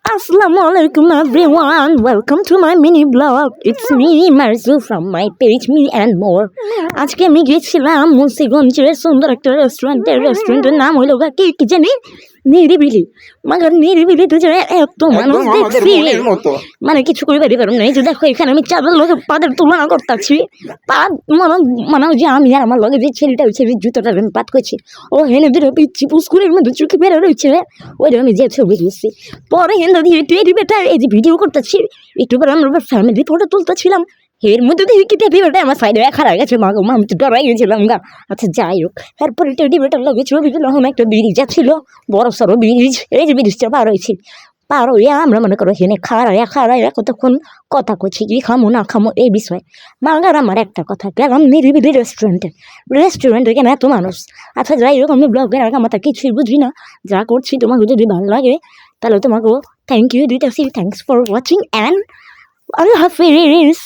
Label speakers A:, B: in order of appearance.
A: Assalamualaikum everyone, welcome to my mini blog. It's me, Marzu from my page Me and More. আজকে আমি গেছিলাম মুন্সিগঞ্জের সুন্দর একটা রেস্টুরেন্টের নাম হইল কি জানি নিরিবিলি। মাগার নিরিবিলিতে যে এত মানুষ দেখছি মানে কিছু করে বেরিয়ে পারলাম না। এই যে দেখো এখানে আমি চাঁদের লোকের পাদের তুলনা করতেছি। পা মনে যে আমি আর আমার লগে যে ছেলেটা ওই ছেলের জুতোটা আমি পাত করছি, ও হেনে দিলে পিচ্ছি পুস্কুরের মধ্যে চোখে বেরো রয়েছে। ওই আমি যে ছবি দিচ্ছি পরে হেন্দা দিয়ে টেডি বেটা এই যে ভিডিও করতেছি, একটু পরে আমরা ফ্যামিলি ফটো তুলতেছিলাম। এর মধ্যে দিয়ে কি টেডি বেটা আমার সাইডে খারাপ গেছে, মাগো মা আমি তো ডরাই গেছিলাম গা। আচ্ছা যাই হোক, তারপরে টেডি বেটার লগে ছবি দিলাম। একটা ব্রিজ ছিল, বড় সড়ো ব্রিজ। এই যে ব্রিজটা পার হয়েছি, পার হইয়া আমরা মনে করো হেনে খাড়াইয়া কতক্ষণ কথা করছি কি খামো না খামো এই বিষয়ে। মাগার আমার একটা কথা, গেলাম নিরিবিলি রেস্টুরেন্টে কেন এত মানুষ। আচ্ছা যাই হোক, আমি ব্লগের আগে আমার কিছুই বুঝি না, যা করছি তোমাকে যদি ভালো লাগে তাহলে তোমাকেও থ্যাংক ইউ দিতেছি। Thanks for watching and Allah Hafiz.